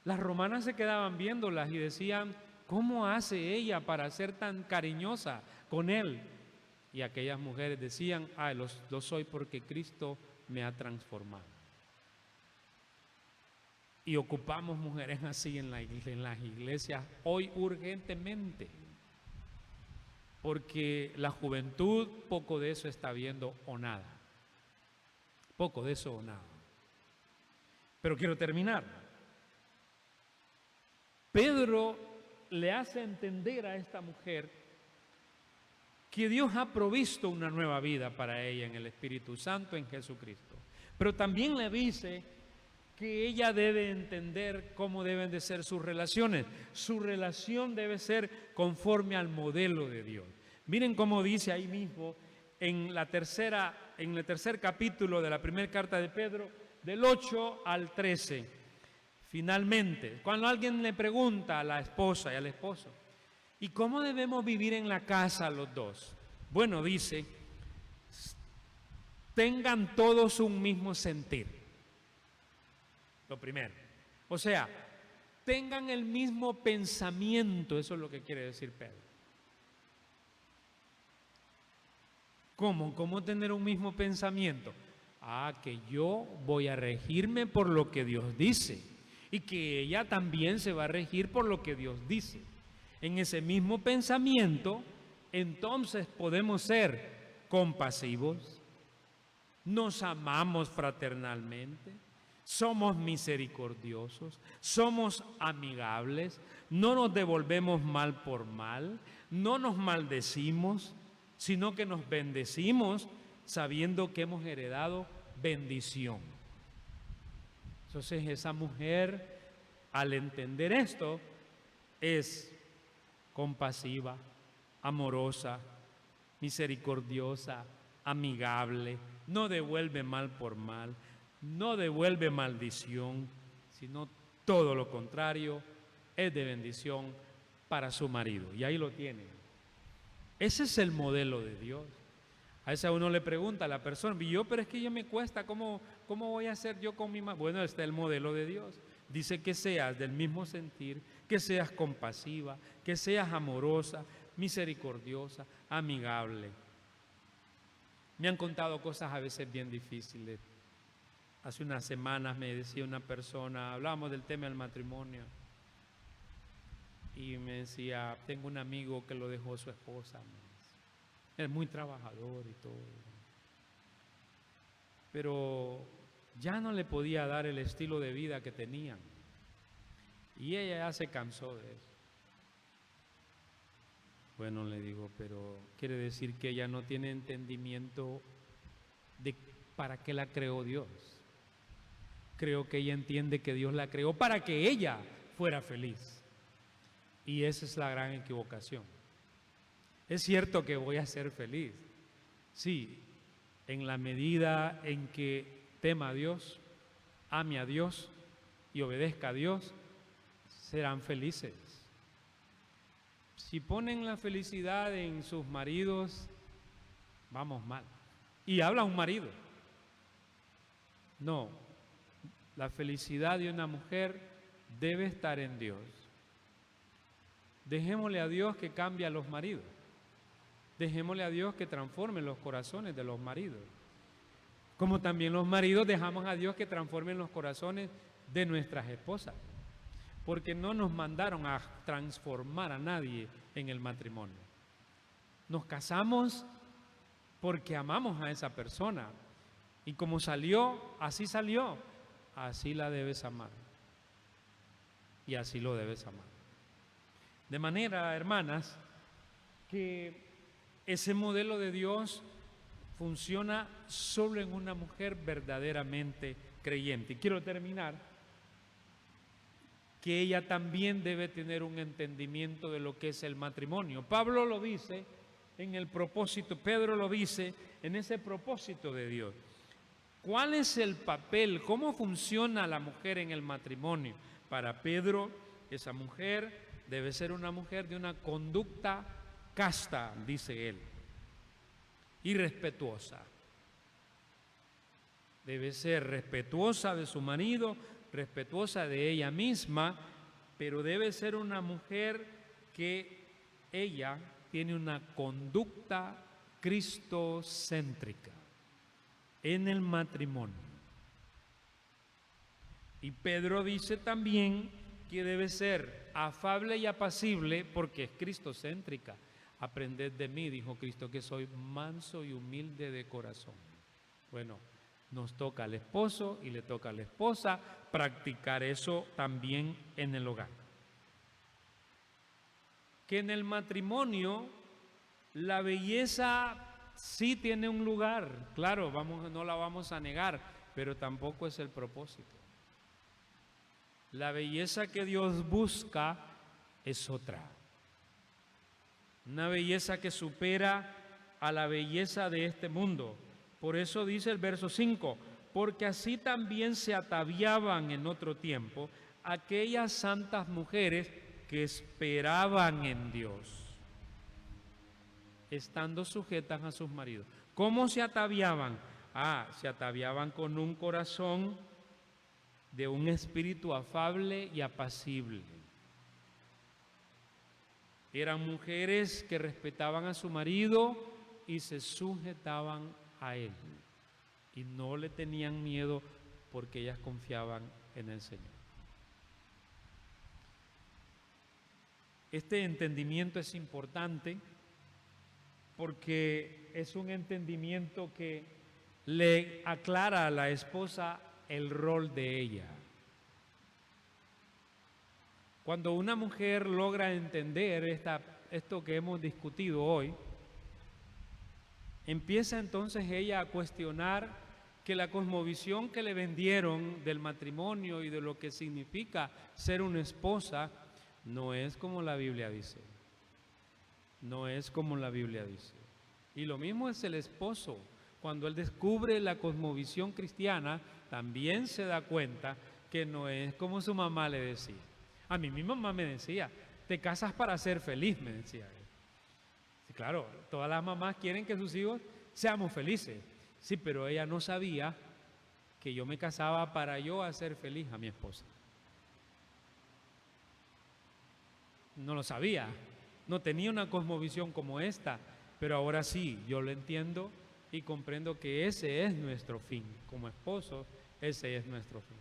las romanas se quedaban viéndolas y decían, ¿cómo hace ella para ser tan cariñosa con él? Y aquellas mujeres decían, lo soy porque Cristo me ha transformado. Y ocupamos mujeres así en las iglesias hoy urgentemente, porque la juventud poco de eso está viendo o nada. Poco de eso o nada. Pero quiero terminar. Pedro le hace entender a esta mujer que Dios ha provisto una nueva vida para ella en el Espíritu Santo, en Jesucristo. Pero también le dice que ella debe entender cómo deben de ser sus relaciones. Su relación debe ser conforme al modelo de Dios. Miren cómo dice ahí mismo en el tercer capítulo de la primera carta de Pedro, del 8 al 13. Finalmente, cuando alguien le pregunta a la esposa y al esposo, ¿y cómo debemos vivir en la casa los dos? Bueno, dice, tengan todos un mismo sentir. Lo primero. O sea, tengan el mismo pensamiento, eso es lo que quiere decir Pedro. ¿Cómo? ¿Cómo tener un mismo pensamiento? Que yo voy a regirme por lo que Dios dice y que ella también se va a regir por lo que Dios dice. En ese mismo pensamiento, entonces podemos ser compasivos, nos amamos fraternalmente, somos misericordiosos, somos amigables, no nos devolvemos mal por mal, no nos maldecimos, sino que nos bendecimos sabiendo que hemos heredado bendición. Entonces esa mujer, al entender esto, es compasiva, amorosa, misericordiosa, amigable, no devuelve mal por mal, no devuelve maldición, sino todo lo contrario, es de bendición para su marido. Y ahí lo tienen. Ese es el modelo de Dios. A veces a uno le pregunta a la persona, pero es que ya me cuesta, ¿cómo voy a hacer yo con mi marido? Bueno, está el modelo de Dios. Dice que seas del mismo sentir, que seas compasiva, que seas amorosa, misericordiosa, amigable. Me han contado cosas a veces bien difíciles. Hace unas semanas me decía una persona, hablábamos del tema del matrimonio, y me decía, tengo un amigo que lo dejó su esposa. Es muy trabajador y todo, pero ya no le podía dar el estilo de vida que tenían. Y ella ya se cansó de eso. Bueno, le digo, pero quiere decir que ella no tiene entendimiento de para qué la creó Dios. Creo que ella entiende que Dios la creó para que ella fuera feliz. Y esa es la gran equivocación. Es cierto que voy a ser feliz. Sí, en la medida en que tema a Dios, ame a Dios y obedezca a Dios, serán felices. Si ponen la felicidad en sus maridos, vamos mal. Y habla un marido. No, la felicidad de una mujer debe estar en Dios. Dejémosle a Dios que cambie a los maridos. Dejémosle a Dios que transforme los corazones de los maridos. Como también los maridos dejamos a Dios que transforme los corazones de nuestras esposas. Porque no nos mandaron a transformar a nadie en el matrimonio. Nos casamos porque amamos a esa persona. Y como salió, así la debes amar. Y así lo debes amar. De manera, hermanas, que ese modelo de Dios funciona solo en una mujer verdaderamente creyente. Y quiero terminar que ella también debe tener un entendimiento de lo que es el matrimonio. Pablo lo dice en el propósito, Pedro lo dice en ese propósito de Dios. ¿Cuál es el papel? ¿Cómo funciona la mujer en el matrimonio? Para Pedro, esa mujer debe ser una mujer de una conducta casta, dice él, y respetuosa. Debe ser respetuosa de su marido, respetuosa de ella misma, pero debe ser una mujer que ella tiene una conducta cristocéntrica en el matrimonio. Y Pedro dice también que debe ser afable y apacible porque es cristocéntrica. Aprended de mí, dijo Cristo, que soy manso y humilde de corazón. Bueno, nos toca al esposo y le toca a la esposa practicar eso también en el hogar. Que en el matrimonio la belleza sí tiene un lugar, claro, no la vamos a negar, pero tampoco es el propósito. La belleza que Dios busca es otra. Una belleza que supera a la belleza de este mundo. Por eso dice el verso 5, porque así también se ataviaban en otro tiempo aquellas santas mujeres que esperaban en Dios, estando sujetas a sus maridos. ¿Cómo se ataviaban? Se ataviaban con un corazón de un espíritu afable y apacible. Eran mujeres que respetaban a su marido y se sujetaban a él. Y no le tenían miedo porque ellas confiaban en el Señor. Este entendimiento es importante porque es un entendimiento que le aclara a la esposa el rol de ella. Cuando una mujer logra entender esto que hemos discutido hoy, empieza entonces ella a cuestionar que la cosmovisión que le vendieron del matrimonio y de lo que significa ser una esposa no es como la Biblia dice. No es como la Biblia dice. Y lo mismo es el esposo. Cuando él descubre la cosmovisión cristiana, también se da cuenta que no es como su mamá le decía. A mí mi mamá me decía, te casas para ser feliz, me decía él. Sí, claro, todas las mamás quieren que sus hijos seamos felices. Sí, pero ella no sabía que yo me casaba para yo hacer feliz a mi esposa. No lo sabía, no tenía una cosmovisión como esta, pero ahora sí, yo lo entiendo y comprendo que ese es nuestro fin. Como esposo, ese es nuestro fin.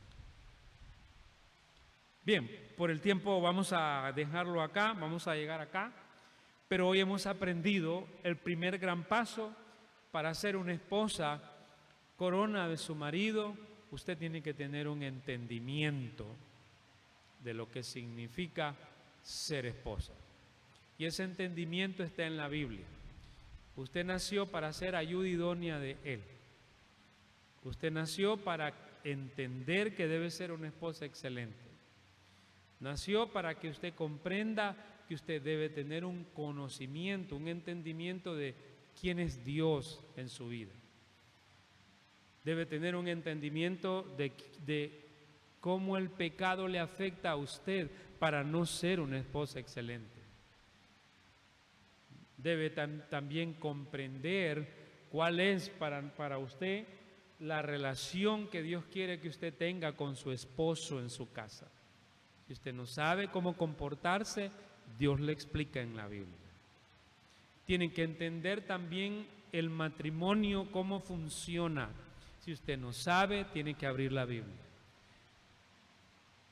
Bien, por el tiempo vamos a dejarlo acá, vamos a llegar acá, pero hoy hemos aprendido el primer gran paso para ser una esposa, corona de su marido. Usted tiene que tener un entendimiento de lo que significa ser esposa. Y ese entendimiento está en la Biblia. Usted nació para ser ayuda idónea de Él. Usted nació para entender que debe ser una esposa excelente. Nació para que usted comprenda que usted debe tener un conocimiento, un entendimiento de quién es Dios en su vida. Debe tener un entendimiento de cómo el pecado le afecta a usted para no ser una esposa excelente. Debe también comprender cuál es para usted la relación que Dios quiere que usted tenga con su esposo en su casa. Si usted no sabe cómo comportarse, Dios le explica en la Biblia. Tiene que entender también el matrimonio, cómo funciona. Si usted no sabe, tiene que abrir la Biblia.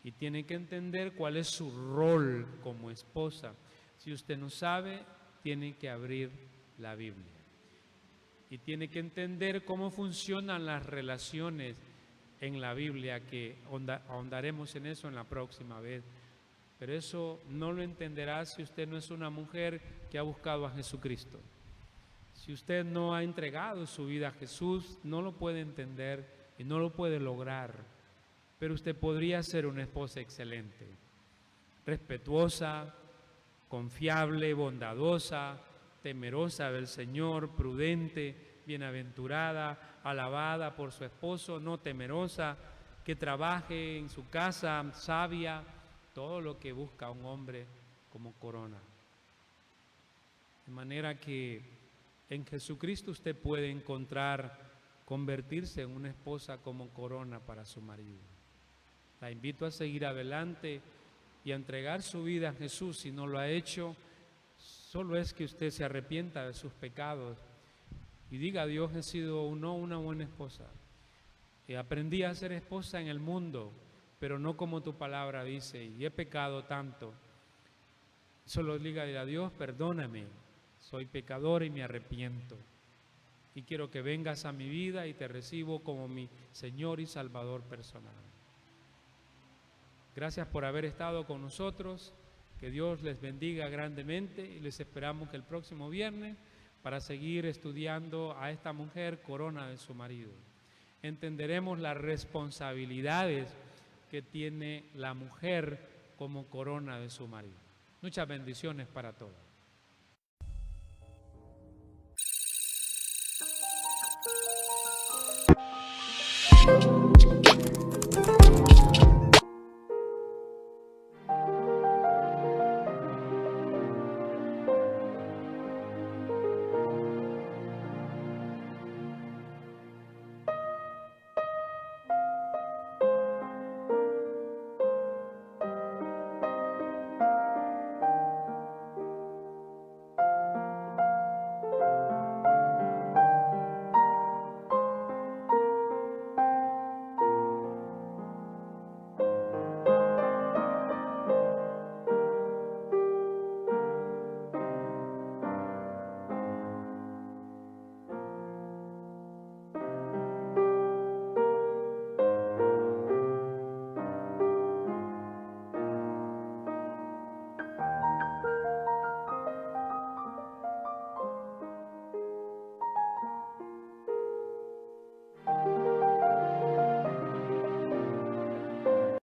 Y tiene que entender cuál es su rol como esposa. Si usted no sabe, tiene que abrir la Biblia. Y tiene que entender cómo funcionan las relaciones en la Biblia, que ahondaremos en eso en la próxima vez. Pero eso no lo entenderá si usted no es una mujer que ha buscado a Jesucristo. Si usted no ha entregado su vida a Jesús, no lo puede entender y no lo puede lograr. Pero usted podría ser una esposa excelente, respetuosa, confiable, bondadosa, temerosa del Señor, prudente, bienaventurada, alabada por su esposo, no temerosa, que trabaje en su casa, sabia, todo lo que busca un hombre como corona. De manera que en Jesucristo usted puede convertirse en una esposa como corona para su marido. La invito a seguir adelante y a entregar su vida a Jesús. Si no lo ha hecho, solo es que usted se arrepienta de sus pecados y diga: Dios, he sido no una buena esposa. Aprendí a ser esposa en el mundo, pero no como tu palabra dice, y he pecado tanto. Solo dígale a Dios: perdóname, soy pecador y me arrepiento. Y quiero que vengas a mi vida y te recibo como mi Señor y Salvador personal. Gracias por haber estado con nosotros. Que Dios les bendiga grandemente y les esperamos el próximo viernes para seguir estudiando a esta mujer, corona de su marido. Entenderemos las responsabilidades que tiene la mujer como corona de su marido. Muchas bendiciones para todos.